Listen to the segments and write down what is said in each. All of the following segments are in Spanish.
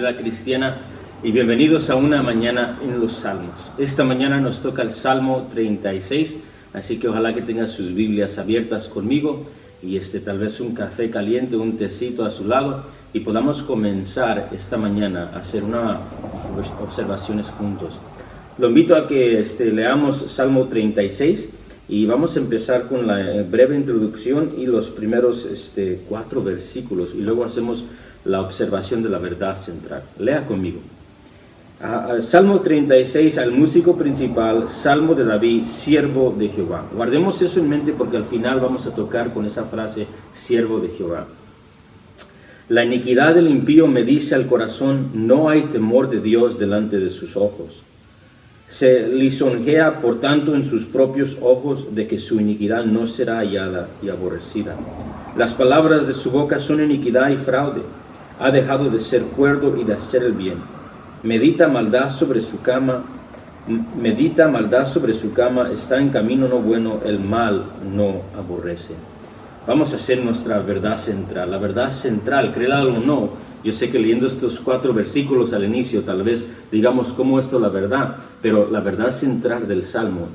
Vida Cristiana, y bienvenidos a una mañana en los Salmos. Esta mañana nos toca el Salmo 36, así que ojalá que tengan sus Biblias abiertas conmigo y tal vez un café caliente, un tecito a su lado, y podamos comenzar esta mañana a hacer unas observaciones juntos. Lo invito a que leamos Salmo 36 y vamos a empezar con la breve introducción y los primeros 4 versículos, y luego hacemos la observación de la verdad central. Lea conmigo. Salmo 36, al músico principal, Salmo de David, siervo de Jehová. Guardemos eso en mente porque al final vamos a tocar con esa frase, siervo de Jehová. La iniquidad del impío me dice al corazón, no hay temor de Dios delante de sus ojos. Se lisonjea por tanto en sus propios ojos de que su iniquidad no será hallada y aborrecida. Las palabras de su boca son iniquidad y fraude. Ha dejado de ser cuerdo y de hacer el bien. Medita maldad sobre su cama, está en camino no bueno, el mal no aborrece. Vamos a hacer nuestra verdad central. La verdad central, créalo o no, yo sé que leyendo estos 4 versículos al inicio, tal vez digamos cómo esto es la verdad, pero la verdad central del Salmo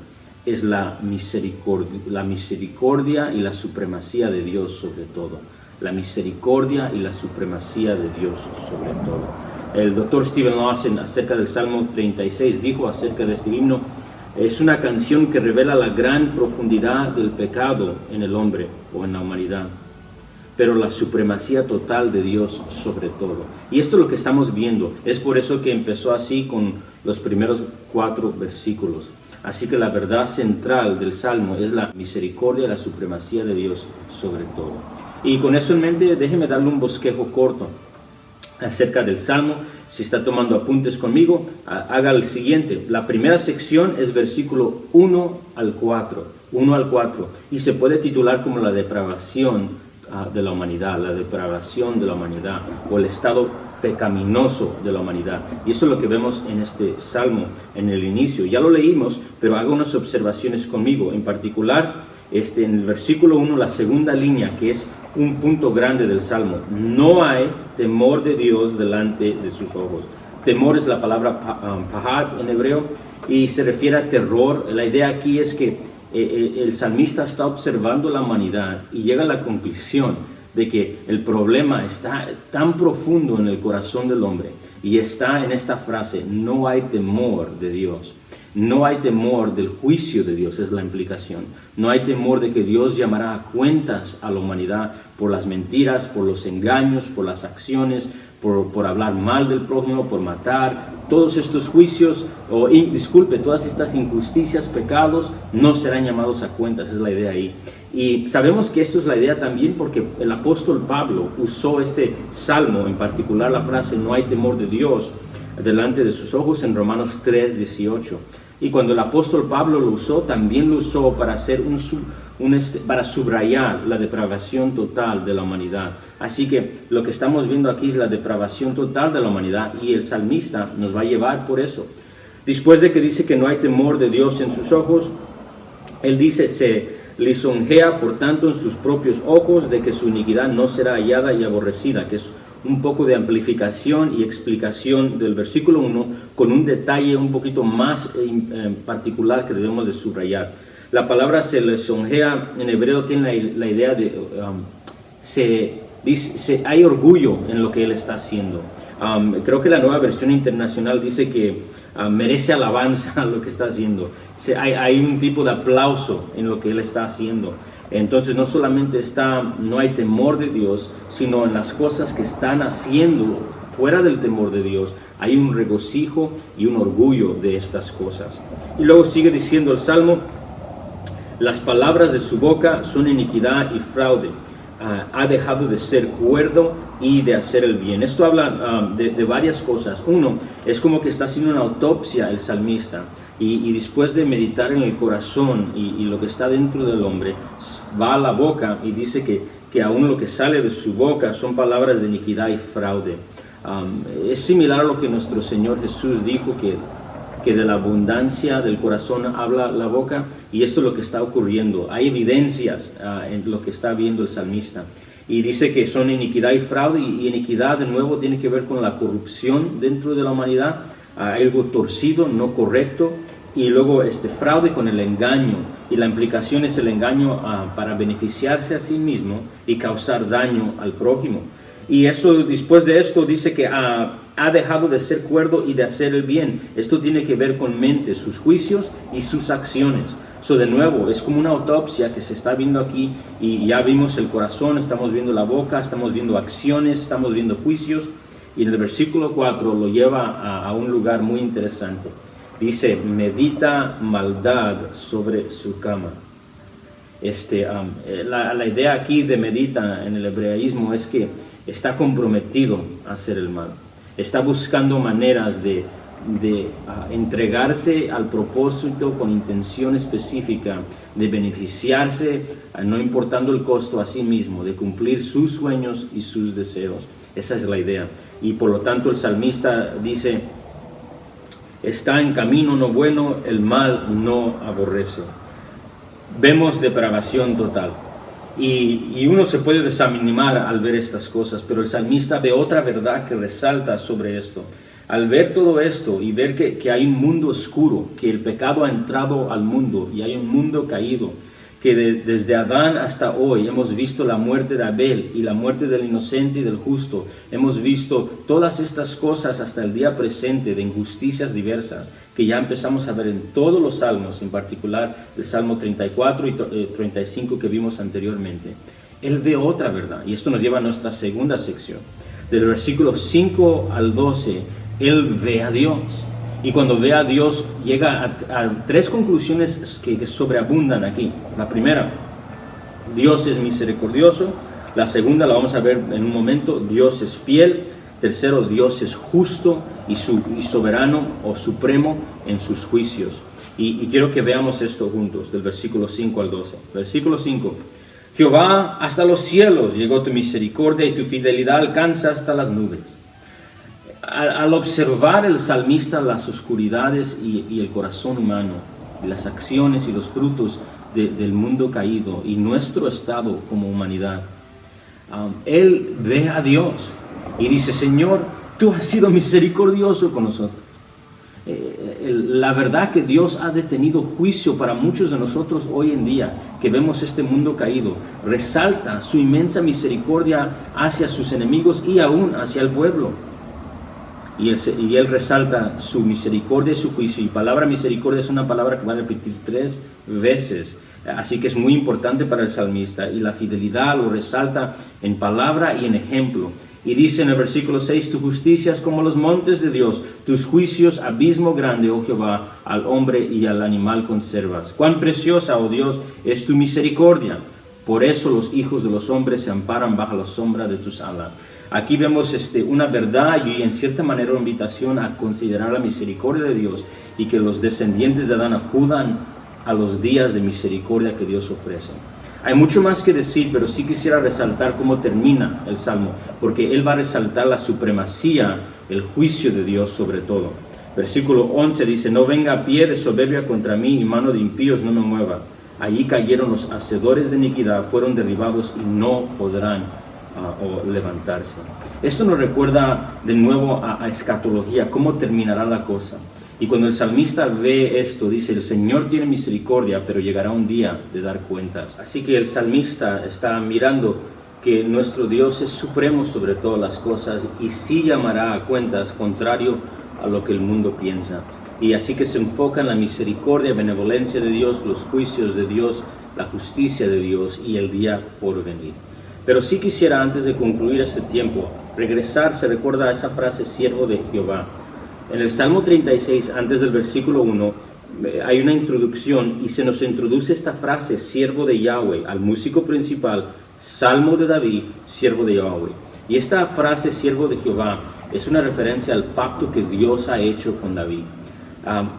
es la misericordia y la supremacía de Dios sobre todo. La misericordia y la supremacía de Dios sobre todo. El doctor Stephen Lawson, acerca del Salmo 36, dijo acerca de este himno, es una canción que revela la gran profundidad del pecado en el hombre o en la humanidad, pero la supremacía total de Dios sobre todo. Y esto es lo que estamos viendo. Es por eso que empezó así con los primeros 4 versículos. Así que la verdad central del Salmo es la misericordia y la supremacía de Dios sobre todo. Y con eso en mente, déjeme darle un bosquejo corto acerca del Salmo. Si está tomando apuntes conmigo, haga el siguiente. La primera sección es versículo 1 al 4, y se puede titular como la depravación de la humanidad, o el estado pecaminoso de la humanidad. Y eso es lo que vemos en este Salmo, en el inicio. Ya lo leímos, pero haga unas observaciones conmigo. En particular, en el versículo 1, la segunda línea, que es un punto grande del Salmo. No hay temor de Dios delante de sus ojos. Temor es la palabra pahad en hebreo y se refiere a terror. La idea aquí es que el salmista está observando la humanidad y llega a la conclusión de que el problema está tan profundo en el corazón del hombre, y está en esta frase, no hay temor de Dios. No hay temor del juicio de Dios, es la implicación. No hay temor de que Dios llamará a cuentas a la humanidad por las mentiras, por los engaños, por las acciones, por hablar mal del prójimo, por matar. Todos estos juicios, todas estas injusticias, pecados, no serán llamados a cuentas, es la idea ahí. Y sabemos que esto es la idea también porque el apóstol Pablo usó este salmo, en particular la frase, no hay temor de Dios delante de sus ojos, en Romanos 3:18. Y cuando el apóstol Pablo lo usó, también lo usó para hacer para subrayar la depravación total de la humanidad. Así que lo que estamos viendo aquí es la depravación total de la humanidad, y el salmista nos va a llevar por eso. Después de que dice que no hay temor de Dios en sus ojos, él dice, se lisonjea por tanto en sus propios ojos de que su iniquidad no será hallada y aborrecida, que es un poco de amplificación y explicación del versículo 1 con un detalle un poquito más particular que debemos de subrayar. La palabra se lisonjea en hebreo tiene la idea de hay orgullo en lo que él está haciendo. Creo que la Nueva Versión Internacional dice que merece alabanza lo que está haciendo. Hay un tipo de aplauso en lo que él está haciendo. Entonces no solamente no hay temor de Dios, sino en las cosas que están haciendo fuera del temor de Dios, hay un regocijo y un orgullo de estas cosas. Y luego sigue diciendo el Salmo, las palabras de su boca son iniquidad y fraude. Ha dejado de ser cuerdo y de hacer el bien. Esto habla de varias cosas. Uno, es como que está haciendo una autopsia el salmista, y después de meditar en el corazón y lo que está dentro del hombre, va a la boca y dice que aún lo que sale de su boca son palabras de iniquidad y fraude. Es similar a lo que nuestro Señor Jesús dijo, que de la abundancia del corazón habla la boca, y esto es lo que está ocurriendo. Hay evidencias en lo que está viendo el salmista. Y dice que son iniquidad y fraude, y iniquidad de nuevo tiene que ver con la corrupción dentro de la humanidad, algo torcido, no correcto, y luego fraude con el engaño, y la implicación es el engaño para beneficiarse a sí mismo y causar daño al prójimo. Y eso, después de esto, dice que ha dejado de ser cuerdo y de hacer el bien. Esto tiene que ver con mente, sus juicios y sus acciones. So, de nuevo, es como una autopsia que se está viendo aquí, y ya vimos el corazón, estamos viendo la boca, estamos viendo acciones, estamos viendo juicios, y en el versículo 4 lo lleva a un lugar muy interesante. Dice, medita maldad sobre su cama. La idea aquí de medita en el hebraísmo es que está comprometido a hacer el mal. Está buscando maneras de entregarse al propósito con intención específica, de beneficiarse, no importando el costo, a sí mismo, de cumplir sus sueños y sus deseos. Esa es la idea. Y por lo tanto el salmista dice, está en camino no bueno, el mal no aborrece. Vemos depravación total. Y uno se puede desanimar al ver estas cosas, pero el salmista ve otra verdad que resalta sobre esto. Al ver todo esto y ver que hay un mundo oscuro, que el pecado ha entrado al mundo y hay un mundo caído, que desde Adán hasta hoy hemos visto la muerte de Abel y la muerte del inocente y del justo, hemos visto todas estas cosas hasta el día presente de injusticias diversas, que ya empezamos a ver en todos los salmos, en particular el Salmo 34 y 35 que vimos anteriormente. Él ve otra verdad, y esto nos lleva a nuestra segunda sección. Del versículo 5 al 12, él ve a Dios. Y cuando ve a Dios, llega a tres conclusiones que sobreabundan aquí. La primera, Dios es misericordioso. La segunda, la vamos a ver en un momento, Dios es fiel. Tercero, Dios es justo y soberano o supremo en sus juicios. Y quiero que veamos esto juntos, del versículo 5 al 12. Versículo 5. Jehová, hasta los cielos llegó tu misericordia y tu fidelidad alcanza hasta las nubes. Al observar el salmista las oscuridades y el corazón humano, y las acciones y los frutos del mundo caído y nuestro estado como humanidad, él ve a Dios y dice, Señor, tú has sido misericordioso con nosotros. La verdad que Dios ha detenido juicio para muchos de nosotros hoy en día, que vemos este mundo caído, resalta su inmensa misericordia hacia sus enemigos y aún hacia el pueblo. Y él resalta su misericordia y su juicio. Y palabra misericordia es una palabra que va a repetir 3 veces. Así que es muy importante para el salmista. Y la fidelidad lo resalta en palabra y en ejemplo. Y dice en el versículo 6, tu justicia es como los montes de Dios, tus juicios abismo grande, oh Jehová, al hombre y al animal conservas. Cuán preciosa, oh Dios, es tu misericordia. Por eso los hijos de los hombres se amparan bajo la sombra de tus alas. Aquí vemos una verdad y en cierta manera una invitación a considerar la misericordia de Dios y que los descendientes de Adán acudan a los días de misericordia que Dios ofrece. Hay mucho más que decir, pero sí quisiera resaltar cómo termina el Salmo, porque él va a resaltar la supremacía, el juicio de Dios sobre todo. Versículo 11 dice, no venga pie de soberbia contra mí y mano de impíos no me mueva. Allí cayeron los hacedores de iniquidad, fueron derribados y no podrán o levantarse. Esto nos recuerda de nuevo a escatología, cómo terminará la cosa. Y cuando el salmista ve esto, dice, el Señor tiene misericordia, pero llegará un día de dar cuentas. Así que el salmista está mirando que nuestro Dios es supremo sobre todas las cosas y sí llamará a cuentas, contrario a lo que el mundo piensa. Y así que se enfoca en la misericordia, benevolencia de Dios, los juicios de Dios, la justicia de Dios y el día por venir. Pero sí quisiera, antes de concluir este tiempo, regresar, se recuerda a esa frase, siervo de Jehová. En el Salmo 36, antes del versículo 1, hay una introducción y se nos introduce esta frase, siervo de Yahweh, al músico principal, Salmo de David, siervo de Yahweh. Y esta frase, siervo de Jehová, es una referencia al pacto que Dios ha hecho con David.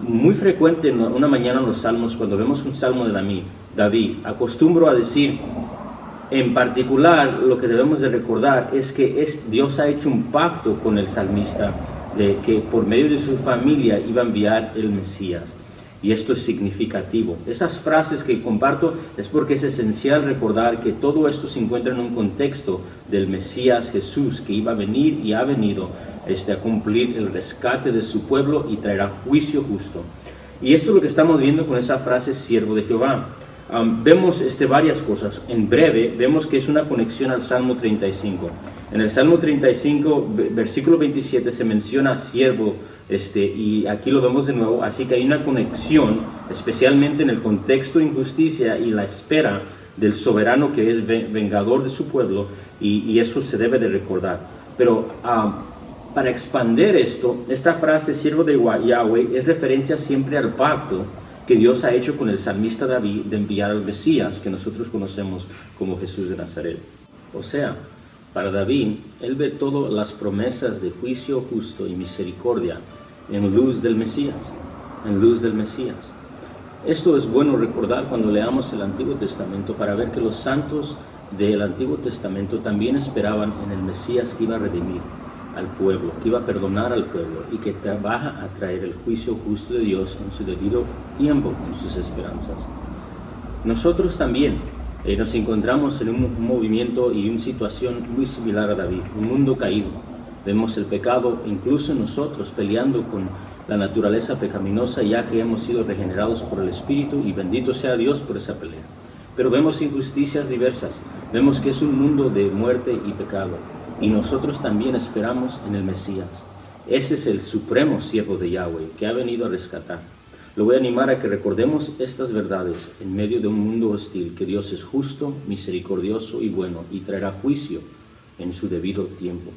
Muy frecuente una mañana en los salmos, cuando vemos un salmo de David, acostumbro a decir, en particular, lo que debemos de recordar es que Dios ha hecho un pacto con el salmista, de que por medio de su familia iba a enviar el Mesías. Y esto es significativo. Esas frases que comparto es porque es esencial recordar que todo esto se encuentra en un contexto del Mesías Jesús, que iba a venir y ha venido a cumplir el rescate de su pueblo y traerá juicio justo. Y esto es lo que estamos viendo con esa frase, siervo de Jehová. Vemos varias cosas. En breve, vemos que es una conexión al Salmo 35. En el Salmo 35, versículo 27, se menciona siervo, y aquí lo vemos de nuevo. Así que hay una conexión, especialmente en el contexto de injusticia y la espera del soberano que es vengador de su pueblo, y eso se debe de recordar. Pero para expandir esto, esta frase, siervo de Yahweh, es referencia siempre al pacto que Dios ha hecho con el salmista David de enviar al Mesías, que nosotros conocemos como Jesús de Nazaret. O sea, para David, él ve todas las promesas de juicio justo y misericordia en luz del Mesías, en luz del Mesías. Esto es bueno recordar cuando leamos el Antiguo Testamento, para ver que los santos del Antiguo Testamento también esperaban en el Mesías que iba a redimir al pueblo, que iba a perdonar al pueblo y que trabaja a traer el juicio justo de Dios en su debido tiempo, con sus esperanzas. Nosotros también nos encontramos en un movimiento y una situación muy similar a David, un mundo caído. Vemos el pecado incluso en nosotros, peleando con la naturaleza pecaminosa, ya que hemos sido regenerados por el Espíritu, y bendito sea Dios por esa pelea. Pero vemos injusticias diversas, vemos que es un mundo de muerte y pecado, y nosotros también esperamos en el Mesías. Ese es el supremo siervo de Yahweh, que ha venido a rescatar. Lo voy a animar a que recordemos estas verdades en medio de un mundo hostil, que Dios es justo, misericordioso y bueno, y traerá juicio en su debido tiempo.